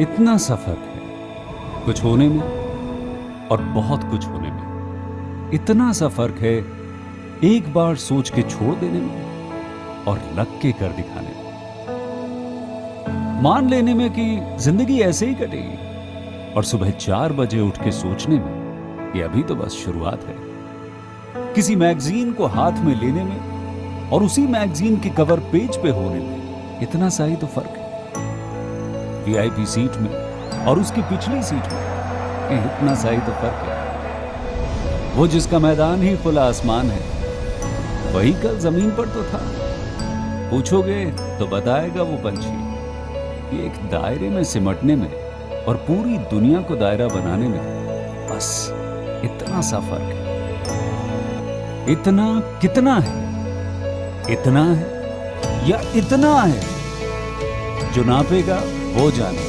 इतना सा फर्क है कुछ होने में और बहुत कुछ होने में। इतना सा फर्क है एक बार सोच के छोड़ देने में और लग के कर दिखाने में। मान लेने में कि जिंदगी ऐसे ही कटेगी और सुबह 4 बजे उठ के सोचने में कि अभी तो बस शुरुआत है। किसी मैगजीन को हाथ में लेने में और उसी मैगजीन के कवर पेज पे होने में इतना सा ही तो फर्क है। वीआईपी सीट में और उसकी पिछली सीट में इतना सा ही तो फर्क है। वो जिसका मैदान ही खुला आसमान है वही कल जमीन पर तो था। पूछोगे तो बताएगा वो पंछी कि एक दायरे में सिमटने में और पूरी दुनिया को दायरा बनाने में बस इतना सा फर्क है। इतना कितना है? इतना है या इतना है? जो नापेगा वो जाने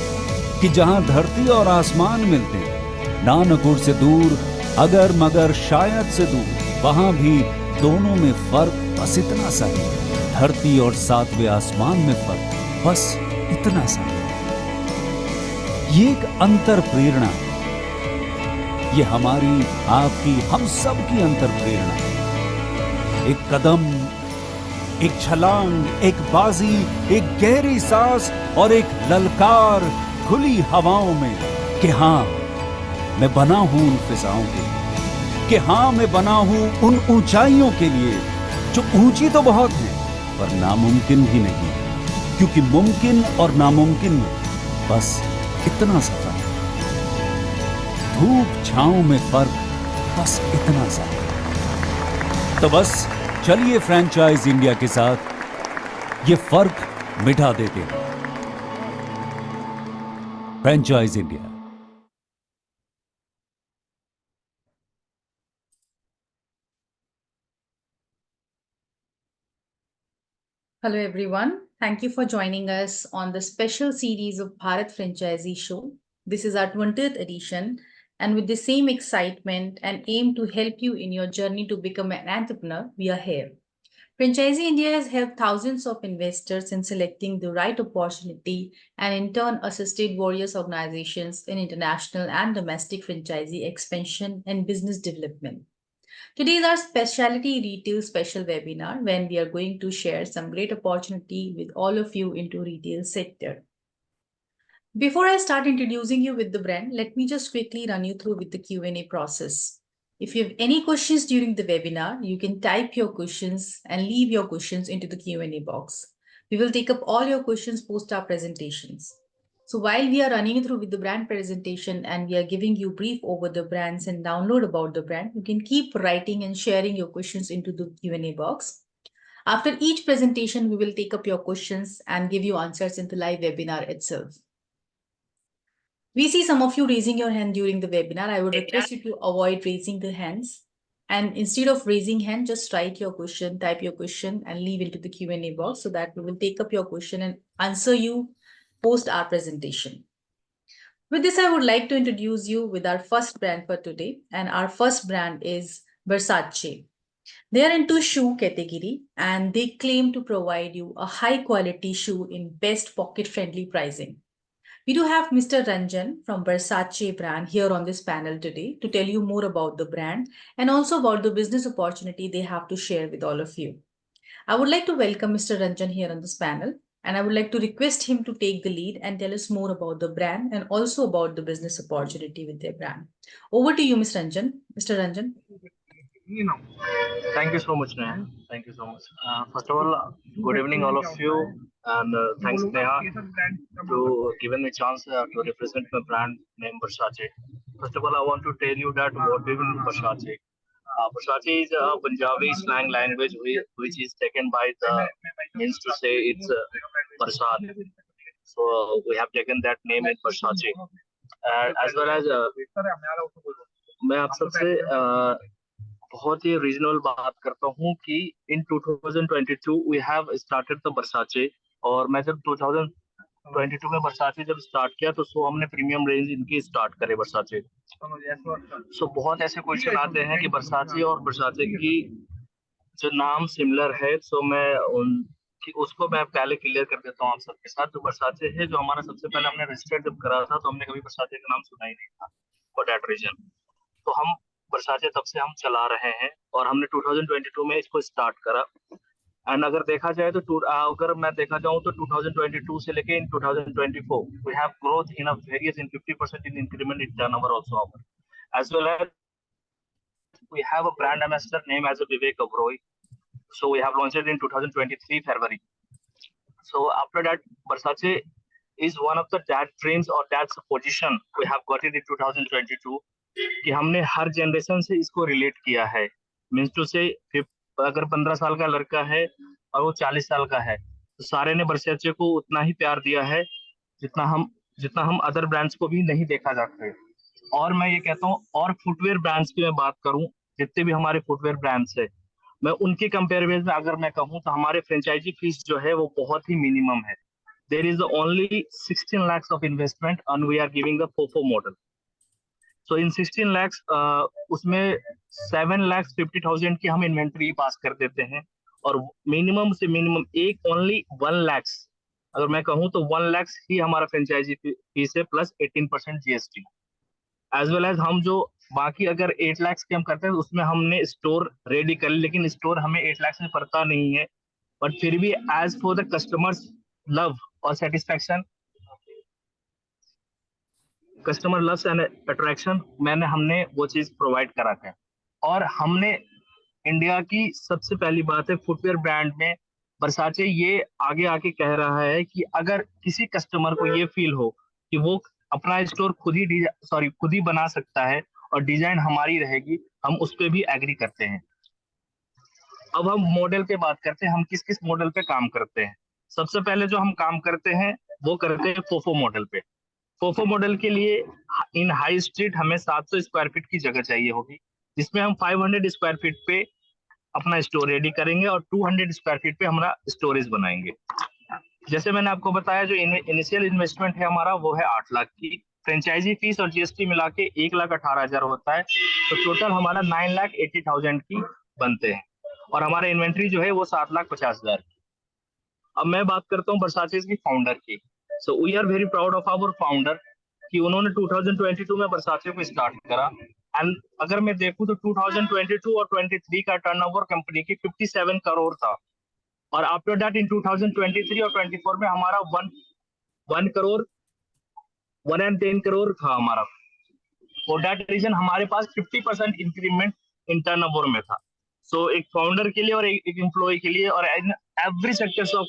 कि जहां धरती और आसमान मिलते हैं, नानकुर से दूर, अगर मगर शायद से दूर, वहां भी दोनों में फर्क बस इतना सा है। धरती और 7वें आसमान में फर्क बस इतना सा है। ये एक अंतर प्रेरणा है। ये हमारी, आपकी, हम सब की अंतर प्रेरणा है। एक कदम, एक छलांग, एक बाजी, एक गहरी सांस और एक ललकार खुली हवाओं में कि हाँ मैं बना हूं उन फिजाओं के लिए, कि हाँ मैं बना हूं उन ऊंचाइयों के लिए जो ऊंची तो बहुत है पर नामुमकिन भी नहीं, क्योंकि मुमकिन और नामुमकिन में बस इतना सा फर्क है। धूप छांव में फर्क बस इतना सा है। तो बस चलिए फ्रेंचाइज इंडिया के साथ ये फर्क मिटा देते हैं। Franchise India. Hello everyone. Thank you for joining us on the special series of Bharat Franchisee Show. This is our 20th edition, and with the same excitement and aim to help you in your journey to become an entrepreneur, we are here. Franchisee India has helped thousands of investors in selecting the right opportunity and in turn assisted various organizations in international and domestic franchisee expansion and business development. Today is our specialty retail special webinar when we are going to share some great opportunity with all of you into retail sector. Before I start introducing you with the brand, let me just quickly run you through with the Q&A process. If you have any questions during the webinar, you can type your questions and leave your questions into the Q&A box. We will take up all your questions post our presentations. So while we are running through with the brand presentation and we are giving you brief over the brands and download about the brand, you can keep writing and sharing your questions into the Q&A box. After each presentation, we will take up your questions and give you answers in the live webinar itself. We see some of you raising your hand during the webinar. I would request you to avoid raising the hands. And instead of raising hand, just write your question, type your question and leave into the Q&A box so that we will take up your question and answer you post our presentation. With this, I would like to introduce you with our first brand for today. And our first brand is Versace. They are into shoe category and they claim to provide you a high quality shoe in best pocket friendly pricing. We do have Mr. Ranjan from Versace brand here on this panel today to tell you more about the brand and also about the business opportunity they have to share with all of you. I would like to welcome Mr. Ranjan here on this panel, and I would like to request him to take the lead and tell us more about the brand and also about the business opportunity with their brand. Over to you, Mr. Ranjan. Mr. Ranjan. Thank you so much, Neha. Thank you so much. First of all, good evening, all of you, and thanks, Neha, to giving me a chance to represent my brand name Versace. First of all, I want to tell you that what we mean Versace. Versace is a Punjabi slang language which is taken by the means to say it's Barsat. So we have taken that name in Versace. As well as मैं आप सबसे बहुत ही regional बात करता हूँ कि इन 2022 we have started the बरसाचे। और मैं जब 2022 में बरसाचे जब स्टार्ट किया तो सो हमने प्रीमियम रेंज इनकी स्टार्ट करे बरसाचे। सो बहुत ऐसे क्वेश्चन आते हैं कि बरसाचे और बरसाचे की जो नाम सिमिलर है, सो मैं कि उसको मैं पहले क्लियर कर देता हूँ आप सबके साथ। जो वर्साचे है, जो हमारा सबसे पहले हमने रजिस्टर्ड जब करा था, तो हमने कभी वर्साचे का नाम सुना ही नहीं था फॉर दैट रीजन। तो हम वर्साचे तब से हम चला रहे हैं, और हमने 2022 में इसको स्टार्ट करा। एंड अगर देखा जाए तो अगर मैं देखा जाऊं तो 2022 से लेके in 2024 we have growth in a various in 50% in increment in turnover also our as well as we have a brand ambassador name as a Vivek Oberoi. So we have launched it in 2023 February. So after that, Versace is one of the that dreams or that's a position we have got it in 2022 कि हमने हर generation से इसको relate किया है। Means to से अगर 15 साल का लड़का है और वो 40 साल का है, तो सारे ने वर्साचे को उतना ही प्यार दिया है जितना हम अदर ब्रांड्स को भी नहीं देखा जाता है। और मैं ये कहता हूँ, और फुटवेयर ब्रांड्स की मैं बात करूँ, जितने भी हमारे फुटवेयर ब्रांड्स है, मैं उनके कंपेरिजन में अगर मैं कहूँ तो हमारे फ्रेंचाइजी फीस जो है वो बहुत ही मिनिमम है। There is only 16 lakhs of investment and we are giving the FOFO model. So in 16 lakhs उसमें 7,50,000 की हम इन्वेंट्री पास कर देते हैं, और मिनिमम से मिनिमम एक ओनली 1 lakhs, अगर मैं कहूँ तो 1 lakhs ही हमारा फ्रेंचाइजी फीस है plus 18% GST. As well as हम जो बाकी अगर 8 lakhs के हम करते हैं, उसमें हमने स्टोर रेडी कर ली, लेकिन स्टोर हमें 8 lakhs में पड़ता नहीं है। बट फिर भी as for the customers love और satisfaction, customer loves and attraction, हमने वो चीज प्रोवाइड करा है। और हमने इंडिया की सबसे पहली बात है फुटवेयर ब्रांड में वर्साचे ये आगे आके कह रहा है कि अगर किसी कस्टमर को ये फील हो कि वो अपना स्टोर खुद ही बना सकता है और डिजाइन हमारी रहेगी, हम उस पर भी एग्री करते हैं। अब हम मॉडल पे बात करते हैं, हम किस किस मॉडल पे काम करते हैं। सबसे पहले जो हम काम करते हैं वो करते हैं फोफो मॉडल पे। फोफो मॉडल के लिए इन हाई स्ट्रीट हमें 700 स्क्वायर फीट की जगह चाहिए होगी, जिसमें हम 500 स्क्वायर फीट पे अपना स्टोर रेडी करेंगे और 200 स्क्वायर फीट पे हमारा स्टोरेज बनाएंगे। जैसे मैंने आपको बताया, जो इनिशियल इन्वेस्टमेंट है हमारा वो है 8 लाख की। फ्रेंचाइजी फीस और जीएसटी मिला के 1,18,000 होता है, तो टोटल हमारा 9,80,000 की बनते हैं, और हमारा इन्वेंट्री जो है वो 7,50,000। अब मैं बात करता हूँ वर्साचे की फाउंडर की। So we are very proud of our founder कि उन्होंने 2022 में वर्साचे को स्टार्ट करा। एंड अगर मैं देखूं तो 2022 और 23 का टर्नओवर कंपनी की 57 करोड़ था, और आफ्टर दैट इन 2023 और 24 में हमारा 1 करोड़ 110 करोड़ था हमारा। फॉर दैट रीजन हमारे पास 50% इंक्रीमेंट इन टर्नओवर में था। सो एक फाउंडर के लिए और एक एम्प्लॉय के लिए और in every sectors of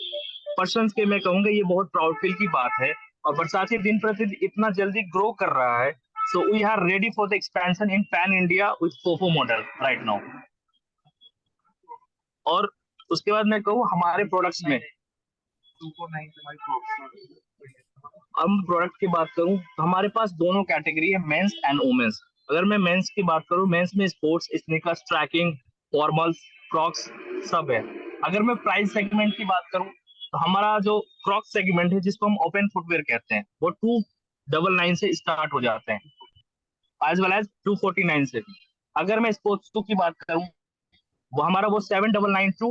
persons के मैं कहूंगा ये बहुत प्राउड फील की बात है। और वर्साचे दिन प्रतिदिन इतना जल्दी ग्रो कर रहा है, so we are ready for the expansion in pan India with FOFO model right now. और उसके बाद मैं कहूँ हमारे प्रोडक्ट्स में, हम प्रोडक्ट की बात करूं तो हमारे पास दोनों कैटेगरी है, मेंस एंड वुमेन्स। अगर मैं मेंस की बात करूं, मेंस में sports, sneakers, tracking, formals, crocs सब है। अगर मैं प्राइस सेगमेंट की बात करूं तो हमारा जो क्रॉक्स सेगमेंट है, जिसको हम ओपन फुटवेयर कहते हैं, वो 299 से स्टार्ट हो जाते हैं, एज वेल एज 249 से भी। अगर मैं स्पोर्ट्स शू की बात करूं, वो हमारा वो 799 टू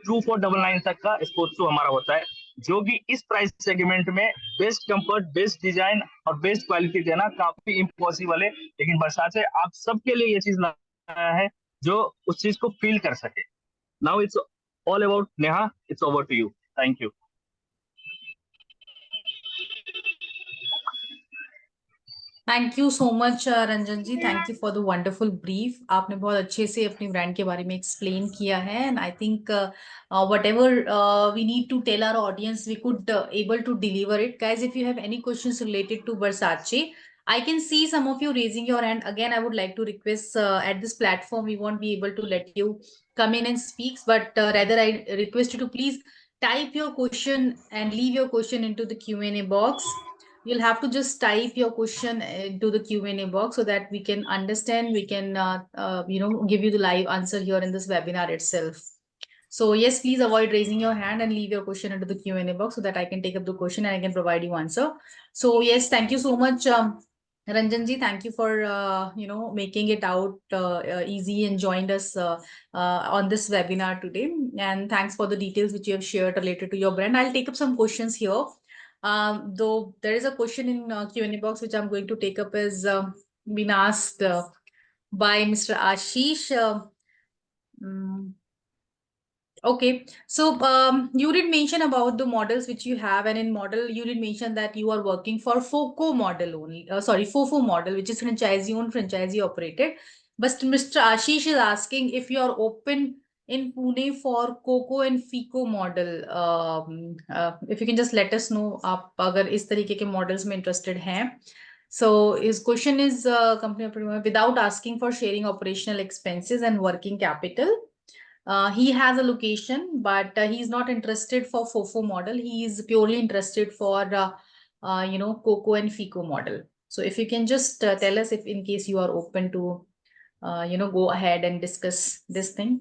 2499 तक का स्पोर्ट्स शू हमारा होता है, जो कि इस प्राइस सेगमेंट में बेस्ट कंफर्ट, बेस्ट डिजाइन और बेस्ट क्वालिटी देना काफी इम्पॉसिबल है। लेकिन वर्साचे आप सबके लिए ये चीज लाया है जो उस चीज को फील कर सके। Now it's all about Neha, it's over to you. Thank you. Thank you so much Ranjan ji, thank you for the wonderful brief. आपने बहुत अच्छे से अपने ब्रांड के बारे में एक्सप्लेन किया है, and I think whatever we need to tell our audience we could able to deliver it. Guys, if you have any questions related to Versace, I can see some of you raising your hand. Again, I would like to request, at this platform we won't be able to let you come in and speak, but rather I request you to please type your question and leave your question into the Q&A box. You'll have to just type your question into the Q&A box so that we can understand, we can give you the live answer here in this webinar itself. So yes, please avoid raising your hand and leave your question into the Q&A box so that I can take up the question and I can provide you answer. So yes, thank you so much, Ranjan ji, thank you for making it out easy and joined us on this webinar today. And thanks for the details which you have shared related to your brand. I'll take up some questions here. Though there is a question in Q&A box which I'm going to take up is been asked by Mr. Ashish. Okay, so you did mention about the models which you have, and in model you did mention that you are working for FOCO model only. Sorry, FOFO model, which is franchisee owned, franchisee operated. But Mr. Ashish is asking if you are open in Pune for COCO and FICO model. If you can just let us know आप अगर इस तरीके के models में interested हैं. So his question is company without asking for sharing operational expenses and working capital. He has a location, but he's not interested for FOFO model. He is purely interested for, COCO and FICO model. So if you can just tell us if in case you are open to, go ahead and discuss this thing.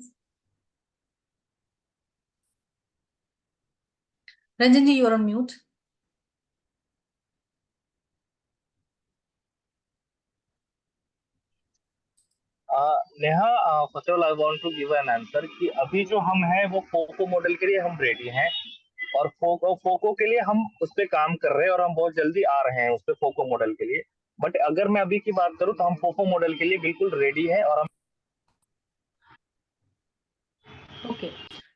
Ranjanji, you are on mute. Neha, first of all I want to give an answer कि अभी जो हम हैं वो फोको model के लिए हम ready हैं और फोको के लिए हम उस पे काम कर रहे हैं और हम बहुत जल्दी आ रहे हैं उस पे फोको मॉडल के लिए. बट अगर मैं अभी की बात करूं तो हम फोको मॉडल के लिए बिल्कुल रेडी हैं और हम Okay.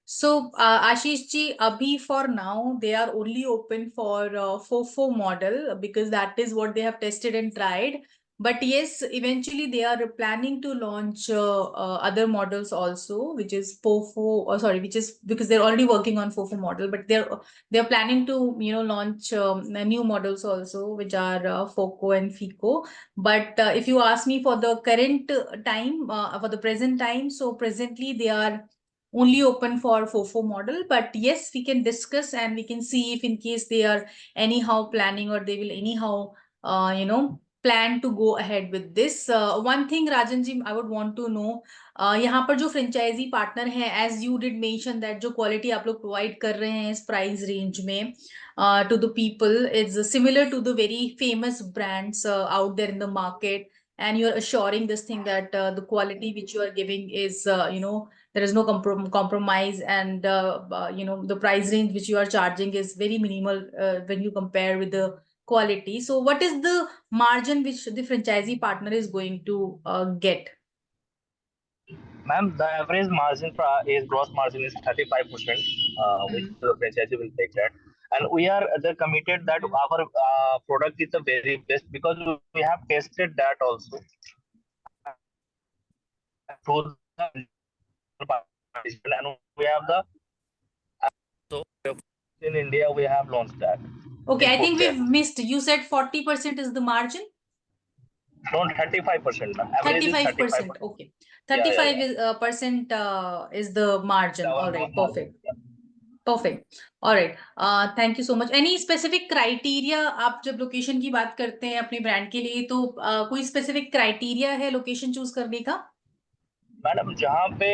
So, Ashish ji, abhi for now, they are only open for FOFO model because that is what they have tested and tried. But yes, eventually they are planning to launch other models also, which is FOFO, or sorry, which is because they're already working on FOFO model, but they're planning to launch new models also, which are FOCO and FICO. But if you ask me for the current time, for the present time, so presently they are only open for FOFO model, but yes, we can discuss and we can see if in case they are anyhow planning or they will anyhow, plan to go ahead with this. One thing, Rajan ji, I would want to know, यहाँ पर जो franchisee partner है, as you did mention that जो quality आप लोग provide कर रहे हैं इस price range में, to the people, it's similar to the very famous brands out there in the market, and you're assuring this thing that the quality which you are giving is, there is no compromise, and the price range which you are charging is very minimal when you compare with the quality. So what is the margin which the franchisee partner is going to get? Ma'am, the average margin is gross margin is 35%, which the franchisee will take that. And we are committed that our product is the very best because we have tested that also. Through the and we have the so in India we have launched that. Okay, I think we've missed. You said 40% is the margin. No, 35%. 35%. Okay, 35 percent is the margin. All right, perfect. Perfect. All right. Thank you so much. Any specific criteria? आप जब location की बात करते हैं अपने brand के लिए, तो कोई स्पेसिफिक क्राइटेरिया है लोकेशन चूज करने का? मैडम, जहाँ पे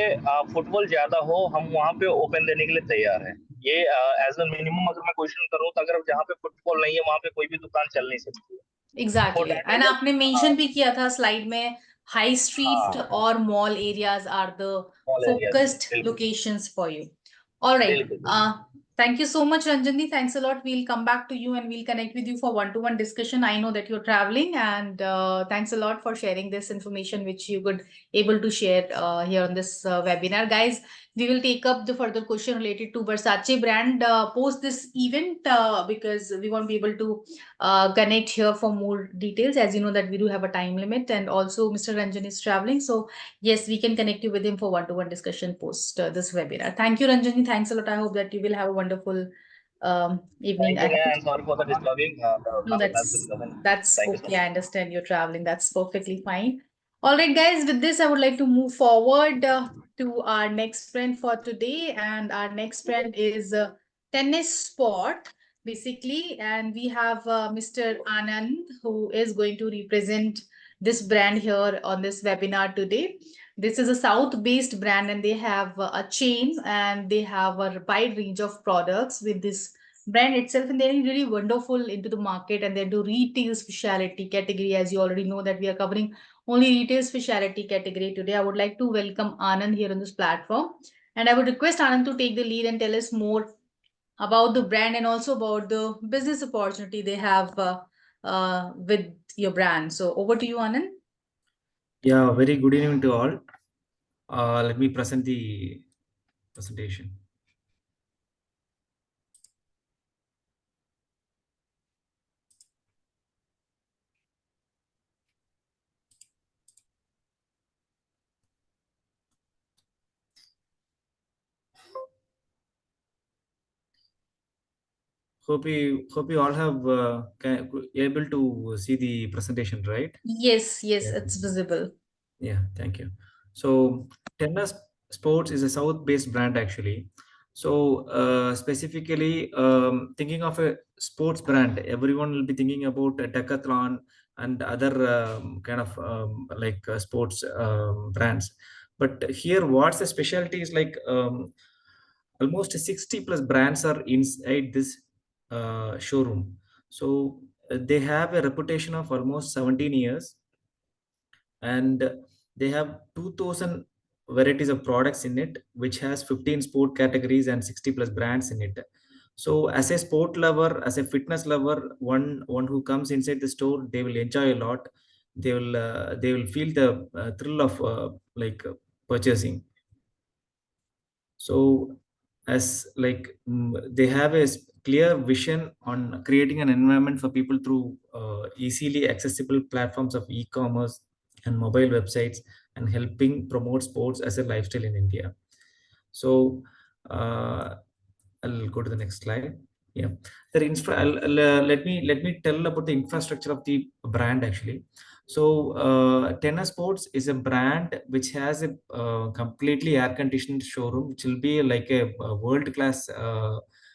फुटबॉल ज्यादा हो हम वहाँ पे ओपन देने के लिए तैयार हैं. ये एज अ मिनिमम अगर मैं क्वेश्चन करूँ तो अगर जहाँ पे फुटबॉल नहीं है वहाँ पे कोई भी दुकान चल नहीं सकती. एग्जैक्टली. एंड आपने मेंशन भी किया था स्लाइड में, हाई स्ट्रीट और mall areas are the focused locations for you. Alright. Thank you so much, Ranjani. Thanks a lot. We'll come back to you and we'll connect with you for one-to-one discussion. I know that you're traveling, and thanks a lot for sharing this information which you could able to share here on this webinar. Guys, we will take up the further question related to Versace brand post this event because we won't be able to connect here for more details. As you know that we do have a time limit, and also Mr. Ranjan is traveling. So yes, we can connect you with him for one-to-one discussion post this webinar. Thank you, Ranjani. Thanks a lot. I hope that you will have a wonderful evening. Thank you, and sorry for the disturbing. No, that's okay. I understand you're traveling. That's perfectly fine. All right, guys, with this, I would like to move forward to our next friend for today. And our next friend is Tennis Sport, basically. And we have Mr. Anand, who is going to represent this brand here on this webinar today. This is a South-based brand, and they have a chain, and they have a wide range of products with this brand itself, and they're really wonderful into the market, and they do retail specialty category. As you already know that we are covering only retail specialty category today. I would like to welcome Anand here on this platform, and I would request Anand to take the lead and tell us more about the brand and also about the business opportunity they have with your brand. So over to you, Anand. Yeah, very good evening to all. Let me present the presentation. Hope you all have able to see the presentation, right? Yes, yes, Yeah. it's visible. Yeah, thank you. So, Tennis Sports is a South-based brand actually. So, specifically, thinking of a sports brand, everyone will be thinking about a decathlon and other kind of like sports brands. But here, what's the specialty is like almost 60 plus brands are inside this showroom. So, they have a reputation of almost 17 years, and they have 2000 varieties of products in it, which has 15 sport categories and 60 plus brands in it. So as a sport lover, as a fitness lover, one who comes inside the store, they will enjoy a lot. They will feel the thrill of purchasing. So as like they have a clear vision on creating an environment for people through easily accessible platforms of e-commerce and mobile websites, and helping promote sports as a lifestyle in India. So uh, I'll go to the next slide. Yeah, let me tell about the infrastructure of the brand actually. So Tennis Sports is a brand which has a completely air conditioned showroom, which will be like a world class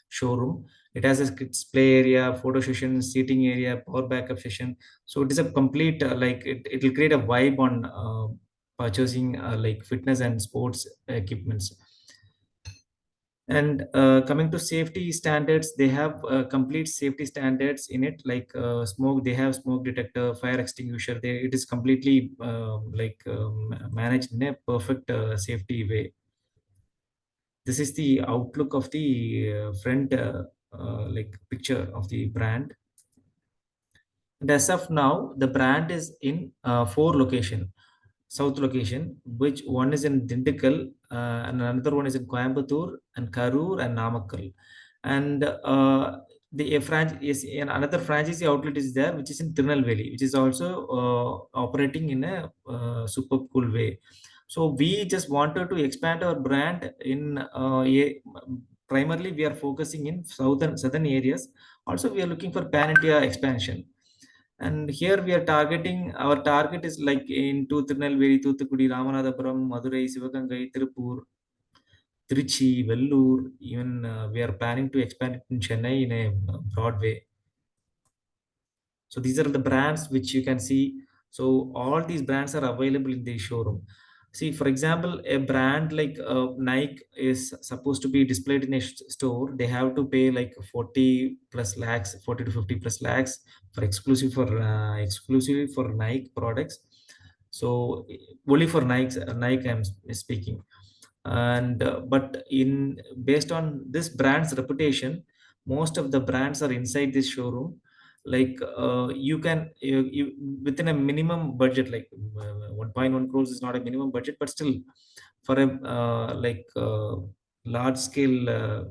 showroom. It has a kids play area, photo session, seating area, power backup session. So it is a complete it will create a vibe on purchasing like fitness and sports equipments. And coming to safety standards, they have complete safety standards in it, like smoke. They have smoke detector, fire extinguisher. It is completely managed in a perfect safety way. This is the outlook of the front like picture of the brand. And as of now, the brand is in four location. South location, which one is in Dindigul, and another one is in Coimbatore and Karur and Namakkal. And the franchise is another franchisee outlet is there, which is in Tirunelveli, which is also operating in a super cool way. So we just wanted to expand our brand in primarily we are focusing in southern areas. Also, we are looking for pan India expansion, and here we are targeting, our target is like into Tirunelveli, Thuthukudi, Ramanathapuram, Madurai, Sivagangai, Tirupur, Trichy, Vellore. Even we are planning to expand it in Chennai in a broad way. So these are the brands which you can see. So all these brands are available in the showroom. See, for example, a brand like Nike is supposed to be displayed in a store. They have to pay like 40 plus lakhs, 40 to 50 plus lakhs for exclusively for Nike products. So only for Nike I'm speaking. And but in based on this brand's reputation, most of the brands are inside this showroom. Like you within a minimum budget, like 1.1 crores is not a minimum budget, but still for a large scale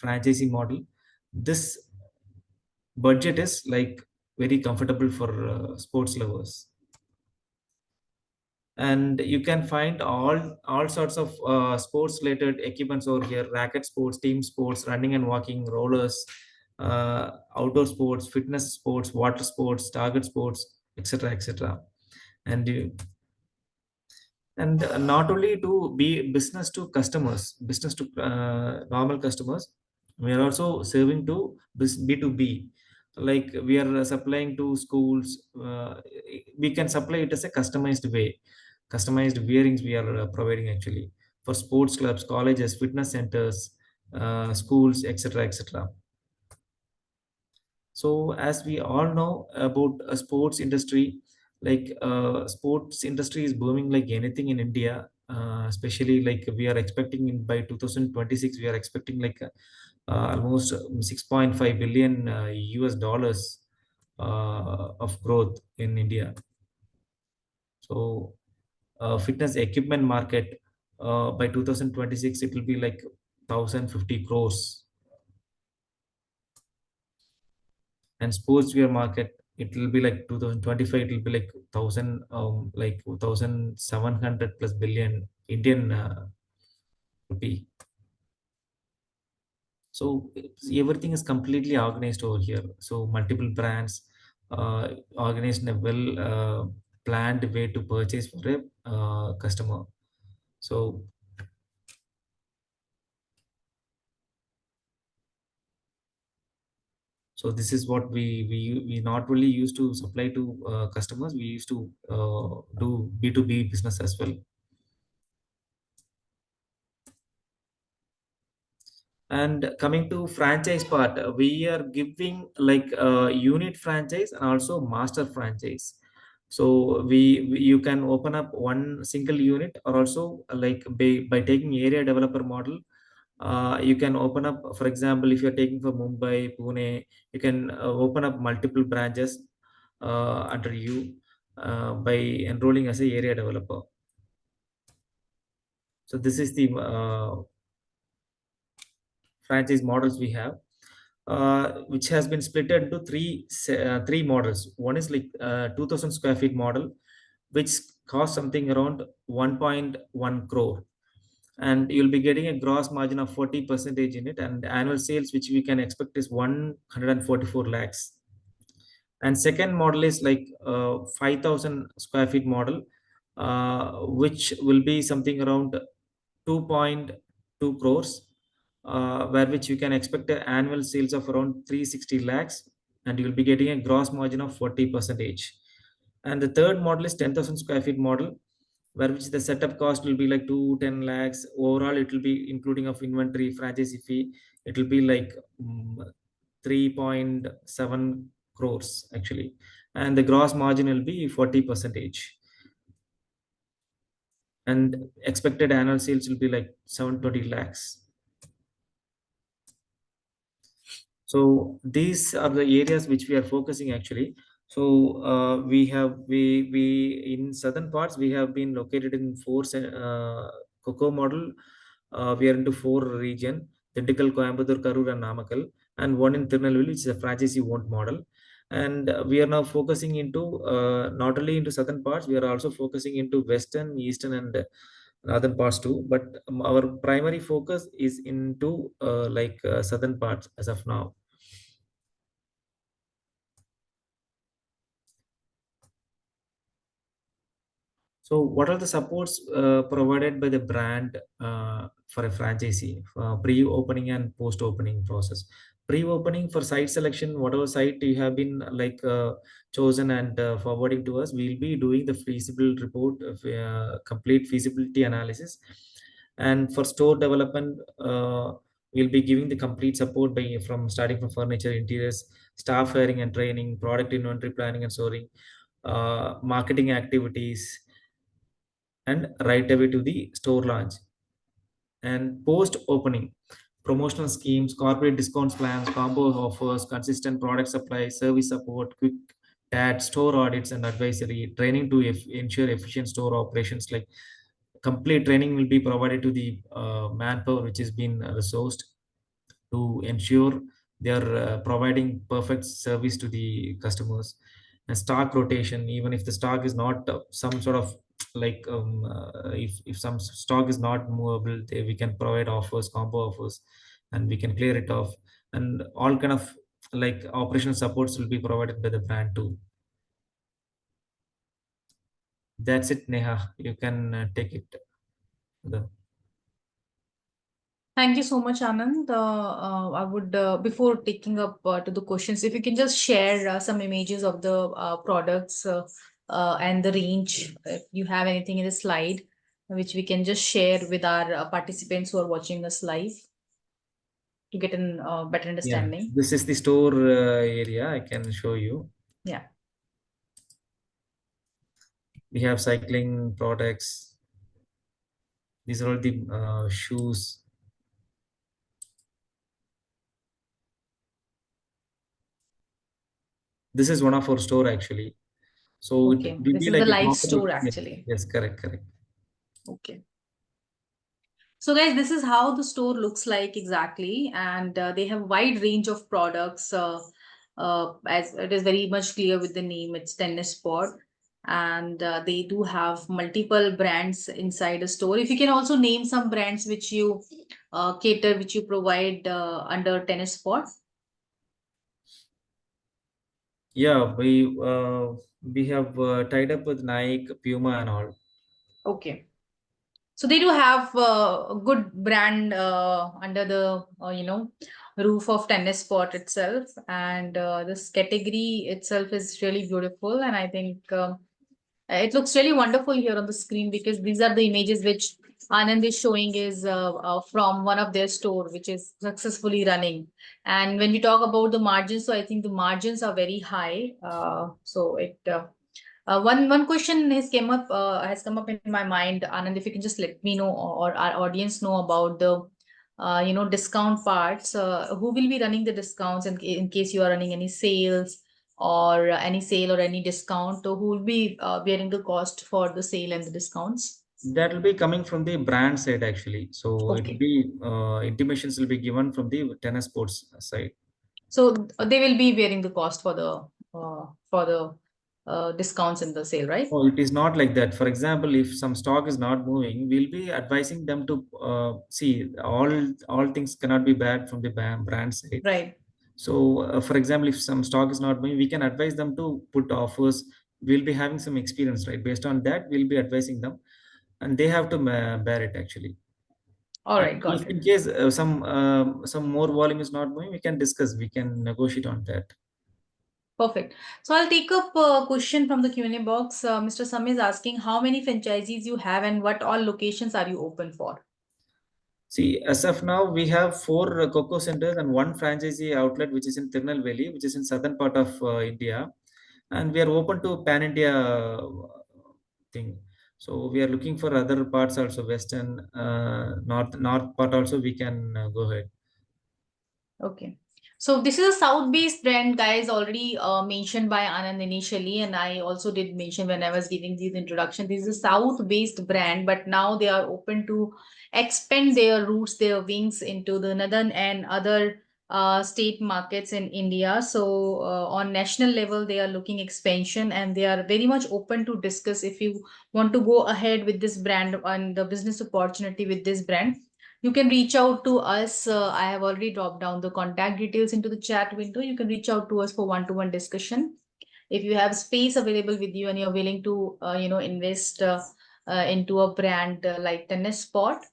franchising model, this budget is like very comfortable for sports lovers. And you can find all sorts of sports related equipments over here: racket sports, team sports, running and walking, rollers, outdoor sports, fitness sports, water sports, target sports, etc., etc. And not only to be business to customers, business to normal customers, we are also serving to B2B. Like we are supplying to schools. We can supply it as a customized way. Customized wearings we are providing actually for sports clubs, colleges, fitness centers, schools, etc., etc. So as we all know about a sports industry, like sports industry is booming like anything in India. Especially like we are expecting in by 2026, we are expecting like almost 6.5 billion US dollars of growth in India. So fitness equipment market by 2026 it will be like 1050 crores, and sportswear market it will be like 2025 it will be like 1000 like 1700 plus billion Indian rupee. So everything is completely organized over here, so multiple brands organized in a well planned way to purchase for a customer. So this is what we not only used to supply to customers, we used to do B2B business as well. And coming to franchise part, we are giving like unit franchise and also master franchise. So you can open up one single unit, or also like by taking area developer model, you can open up, for example, if you're taking for Mumbai, Pune, you can open up multiple branches under you by enrolling as a area developer. So this is the franchise models we have, which has been split into three models. One is like 2000 square feet model, which costs something around 1.1 crore, and you'll be getting a gross margin of 40 percentage in it, and annual sales which we can expect is 144 lakhs. And second model is like 5000 square feet model, which will be something around 2.2 crores, where which you can expect an annual sales of around 360 lakhs, and you will be getting a gross margin of 40 percentage. And the third model is 10,000 square feet model, where which the setup cost will be like 210 lakhs. Overall, it will be including of inventory, franchise fee, it will be like 3.7 crores actually, and the gross margin will be 40 percentage, and expected annual sales will be like 720 lakhs. So these are the areas which we are focusing actually. So we in southern parts we have been located in cocoa model. We are into four region: Dindigul, Coimbatore, Karur, and Namakkal, and one in Tirunelveli, which is a franchisee owned model. And we are now focusing into not only into southern parts, we are also focusing into western, eastern, and northern parts too. But our primary focus is into southern parts as of now. So, what are the supports provided by the brand for a franchisee pre-opening and post-opening process? Pre-opening for site selection, whatever site you have been chosen and forwarding to us, we'll be doing the feasible report of complete feasibility analysis. And for store development, we'll be giving the complete support by from starting from furniture, interiors, staff hiring and training, product inventory planning and storing, marketing activities, and right away to the store launch. And post opening, promotional schemes, corporate discounts plans, combo offers, consistent product supply, service support, quick TAT, store audits and advisory, training to ensure efficient store operations. Like complete training will be provided to the manpower which has been resourced to ensure they are providing perfect service to the customers. And stock rotation, even if the stock is not some sort of if some stock is not movable, we can provide offers, combo offers, and we can clear it off. And all kind of like operational supports will be provided by the brand too. That's it, Neha, you can take it. Thank you so much, Anand. I would, before taking up to the questions, if you can just share some images of the products and the range, if you have anything in the slide, which we can just share with our participants who are watching us live. to get a better Yeah, understanding. this is the store area. I can show you. Yeah. We have cycling products. These are all the shoes. This is one of our store actually. So it Okay. will This be is the like a live walkable. store Yes, actually. yes, correct, correct. Okay. So guys, this is how the store looks like exactly, and they have wide range of products. As it is very much clear with the name, it's tennis sport, and they do have multiple brands inside the store. If you can also name some brands which you cater, which you provide under tennis sport. Yeah, we have tied up with Nike, Puma, and all. Okay. So they do have a good brand under the roof of tennis sport itself, and this category itself is really beautiful. And I think it looks really wonderful here on the screen because these are the images which Anand is showing is from one of their store, which is successfully running. And when we talk about the margins, so I think the margins are very high. So it one question has come up in my mind, Anand. If you can just let me know or our audience know about the discount parts. Who will be running the discounts in case you are running any sales or any sale or any discount? So who will be bearing the cost for the sale and the discounts? That will be coming from the brand side actually. So it will Okay, be intimations will be given from the tennis sports side. so they will be bearing the cost for the discounts in the sale, right? Oh, it is not like that. For example, if some stock is not moving, we'll be advising them to see all things cannot be bad from the brand side. Right. So, for example, if some stock is not moving, we can advise them to put offers. We'll be having some experience, right? Based on that, we'll be advising them, and they have to bear it actually. All And right, if got it. in case some more volume is not moving, we can discuss. We can negotiate on that. Perfect. So I'll take up a question from the Q&A box. Mr. Sam is asking how many franchisees you have and what all locations are you open for? See, as of now, we have four Coco centers and one franchisee outlet, which is in Tirunelveli, which is in southern part of India, and we are open to pan India thing. So we are looking for other parts also, western, north part also. We can go ahead. Okay. So this is a South-based brand, guys, already mentioned by Anand initially, and I also did mention when I was giving this introduction. This is a South-based brand, but now they are open to expand their roots, their wings into the northern and other state markets in India. So on national level, they are looking expansion, and they are very much open to discuss if you want to go ahead with this brand and the business opportunity with this brand. You can reach out to us. I have already dropped down the contact details into the chat window. You can reach out to us for one-to-one discussion. If you have space available with you and you're willing to, invest into a brand like Tennis Spot,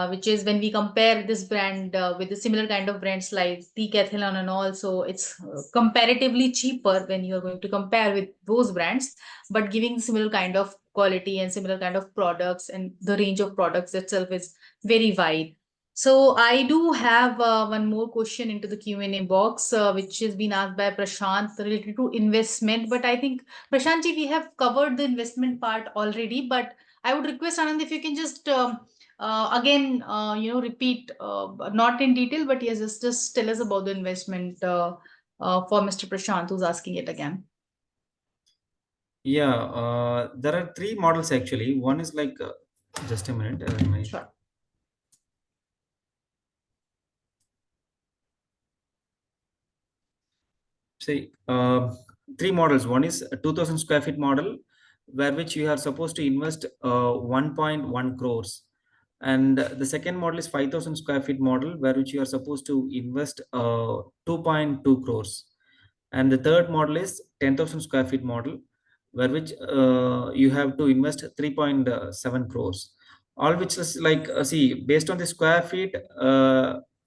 which is when we compare this brand with the similar kind of brands like Decathlon and all, so it's comparatively cheaper when you're going to compare with those brands, but giving similar kind of quality and similar kind of products, and the range of products itself is very wide. So I do have one more question into the Q&A box, which has been asked by Prashant related to investment. But I think, Prashant ji, we have covered the investment part already, but I would request Anand if you can just again, repeat, not in detail, but yes, just tell us about the investment for Mr. Prashant, who's asking it again. Yeah, there are three models actually. One is like, just a minute. Sure. See, three models. One is a 2000 square feet model, where which you are supposed to invest 1.1 crores. And the second model is 5000 square feet model, where which you are supposed to invest 2.2 crores. And the third model is 10,000 square feet model, where which you have to invest 3.7 crores. All which is like, see, based on the square feet,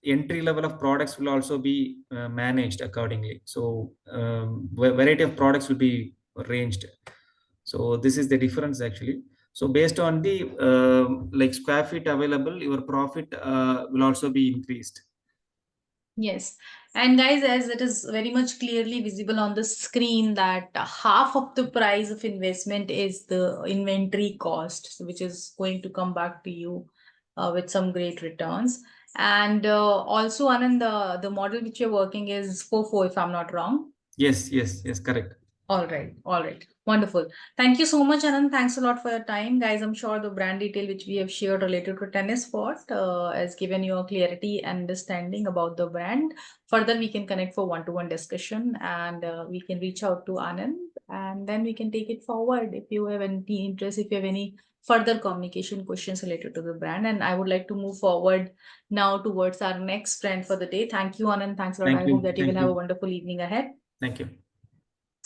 entry level of products will also be managed accordingly. So variety of products will be ranged. So this is the difference actually. So based on the like square feet available, your profit will also be increased. Yes. And guys, as it is very much clearly visible on the screen that half of the price of investment is the inventory cost, which is going to come back to you with some great returns. And also, Anand, the model which you're working is 4-4, if I'm not wrong. Yes, yes, yes, correct. All right, all right. Wonderful. Thank you so much, Anand. Thanks a lot for your time. Guys, I'm sure the brand detail which we have shared related to tennis sport has given you a clarity and understanding about the brand. Further, we can connect for one-to-one discussion and we can reach out to Anand and then we can take it forward if you have any interest, if you have any further communication questions related to the brand. And I would like to move forward now towards our next brand for the day. Thank you, Anand. Thanks a lot. Thank I you. hope that you Thank will have a you. wonderful evening ahead. Thank you.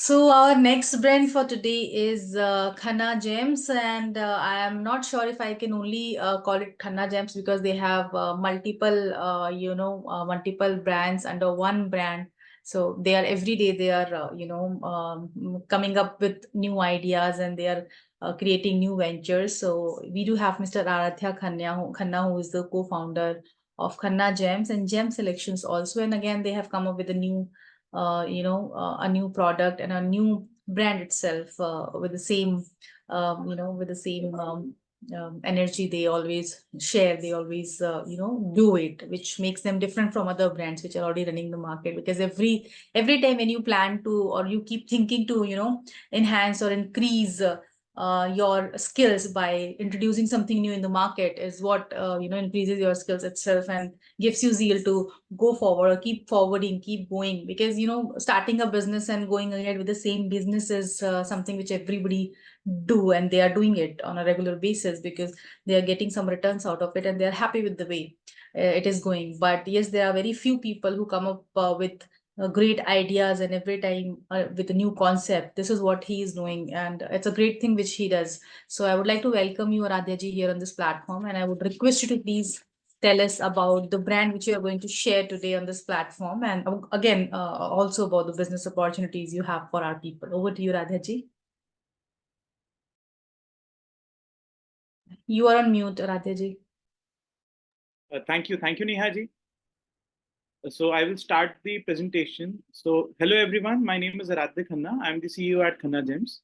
So our next brand for today is Khanna Gems, and I am not sure if I can only call it Khanna Gems because they have multiple, multiple brands under one brand. So they are every day they are, coming up with new ideas and they are creating new ventures. So we do have Mr. Aradhya Khanna, who is the co-founder of Khanna Gems and Gem Selections also. And again, they have come up with a new a new product and a new brand itself with the same, with the same energy they always share. They always, do it, which makes them different from other brands which are already running the market. Because every time when you plan to or you keep thinking to, enhance or increase your skills by introducing something new in the market is what increases your skills itself and gives you zeal to go forward or keep forwarding, keep going. Because starting a business and going ahead with the same business is something which everybody do, and they are doing it on a regular basis because they are getting some returns out of it and they are happy with the way it is going. But yes, there are very few people who come up with great ideas and every time with a new concept. This is what he is doing and it's a great thing which he does. So I would like to welcome you, Aradhya ji, here on this platform, and I would request you to please tell us about the brand which you are going to share today on this platform, and again also about the business opportunities you have for our people. Over to you, Radha ji. You are on mute, Radha ji. Thank you, Neha ji. So I will start the presentation. So hello everyone, my name is Aradhya Khanna. I'm the CEO at Khanna Gems.